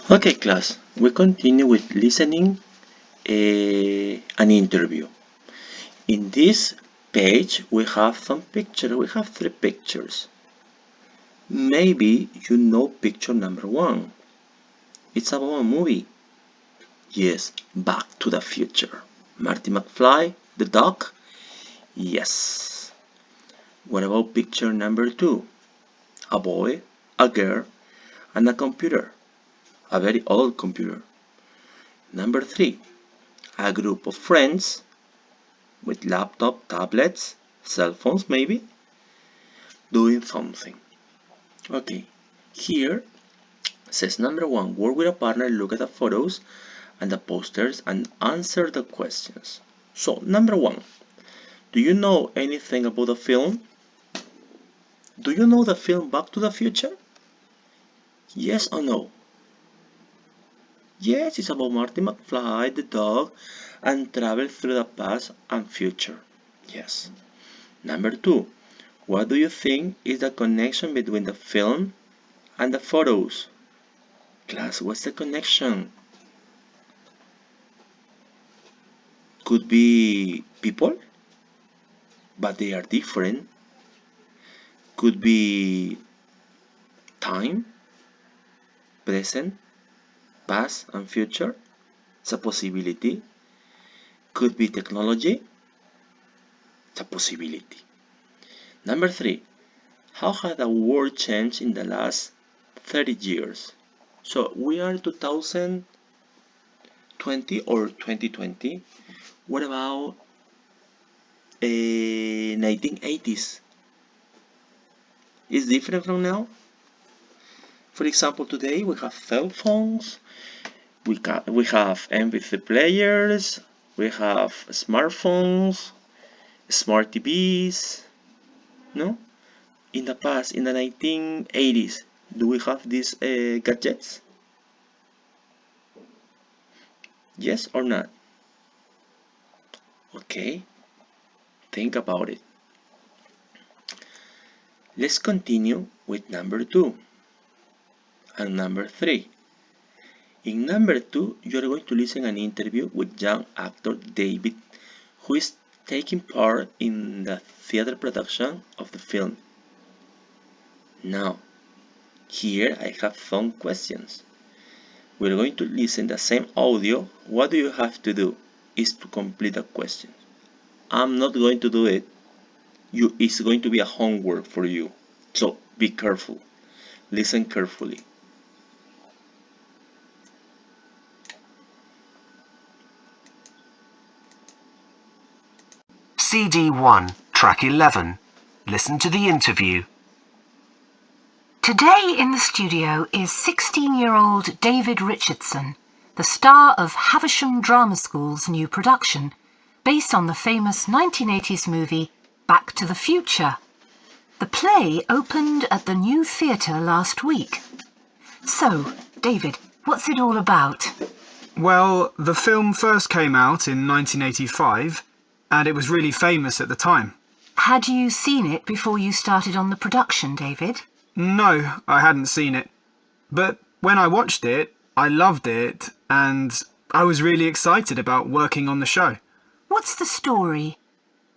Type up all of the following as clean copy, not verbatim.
Okay, class, we continue with listening an interview. In this page, we have some pictures. We have three pictures. Maybe you know picture number one. It's about a movie. Yes, Back to the Future. Marty McFly, the dog? Yes. What about picture number two? A boy, a girl, and a computer. A very old computer. Number three, a group of friends with laptop, tablets, cell phones maybe, doing something. Okay, here says number one, work with a partner, look at the photos and the posters and answer the questions. So, number one, do you know anything about the film? Do you know the film Back to the Future? Yes or no? Yes, it's about Marty McFly, the dog, and travel through the past and future. Yes. Number two, what do you think is the connection between the film and the photos? Class, what's the connection? Could be people, but they are different. Could be time, present, past, and future. It's a possibility. Could be technology. It's a possibility. Number three, how has the world changed in the last 30 years? So we are 2020 or 2020. What about 1980s? Is different from now? For example, today we have cell phones, we have MP3 players, we have smartphones, smart TVs. No? In the past, in the 1980s, do we have these gadgets? Yes or not? Okay, think about it. Let's continue with number two and number three. In number two, you are going to listen an interview with young actor David, who is taking part in the theater production of the film. Now, here I have some questions. We're going to listen the same audio. What do you have to do is to complete the question. I'm not going to do it. It's going to be a homework for you. So be careful. Listen carefully. CD 1, track 11. Listen to the interview. Today in the studio is 16-year-old David Richardson, the star of Havisham Drama School's new production, based on the famous 1980s movie Back to the Future. The play opened at the New Theatre last week. So, David, what's it all about? Well, the film first came out in 1985, and it was really famous at the time. Had you seen it before you started on the production, David? No, I hadn't seen it. But when I watched it, I loved it, and I was really excited about working on the show. What's the story?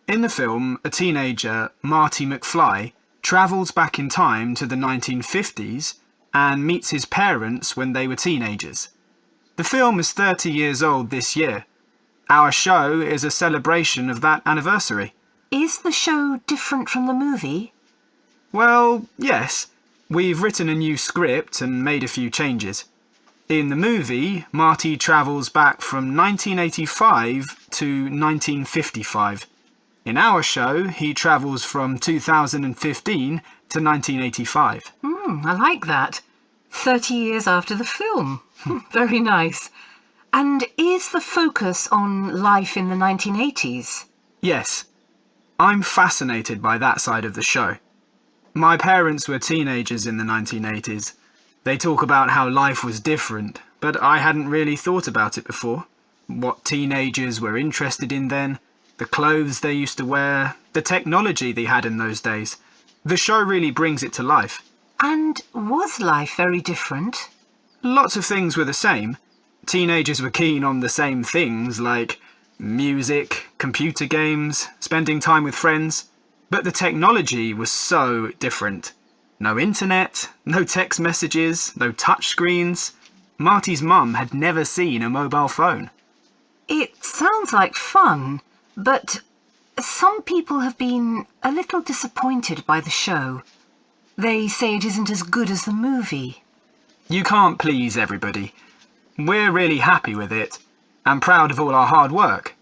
In the film, a teenager, Marty McFly, travels back in time to the 1950s and meets his parents when they were teenagers. The film is 30 years old this year. Our show is a celebration of that anniversary. Is the show different from the movie? Well, yes. We've written a new script and made a few changes. In the movie, Marty travels back from 1985 to 1955. In our show, he travels from 2015 to 1985. I like that. 30 years after the film. Very nice. And is the focus on life in the 1980s? Yes. I'm fascinated by that side of the show. My parents were teenagers in the 1980s. They talk about how life was different, but I hadn't really thought about it before. What teenagers were interested in then, the clothes they used to wear, the technology they had in those days. The show really brings it to life. And was life very different? Lots of things were the same. Teenagers were keen on the same things like music, computer games, spending time with friends. But the technology was so different. No internet, no text messages, no touchscreens. Marty's mum had never seen a mobile phone. It sounds like fun, but some people have been a little disappointed by the show. They say it isn't as good as the movie. You can't please everybody. We're really happy with it and proud of all our hard work.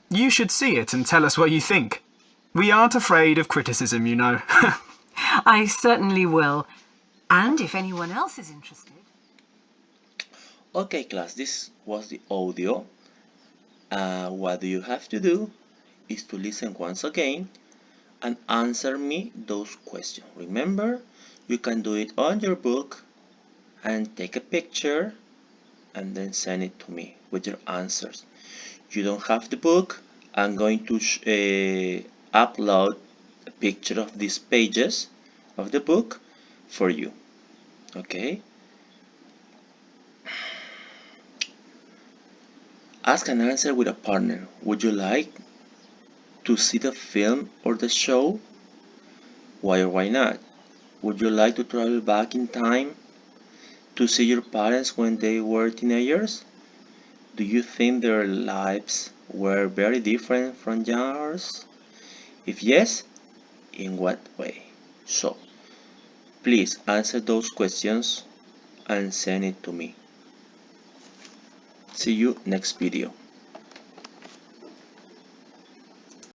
You should see it and tell us what you think. We aren't afraid of criticism, you know. I certainly will. And if anyone else is interested... Okay, class, this was the audio. What you have to do is to listen once again and answer me those questions. Remember, you can do it on your book and take a picture and then send it to me with your answers. You don't have the book. I'm going to upload a picture of these pages of the book for you. Okay? Ask and answer with a partner. Would you like to see the film or the show? Why or why not? Would you like to travel back in time to see your parents when they were teenagers? Do you think their lives were very different from yours? If yes, in what way? So, please answer those questions and send it to me. See you next video.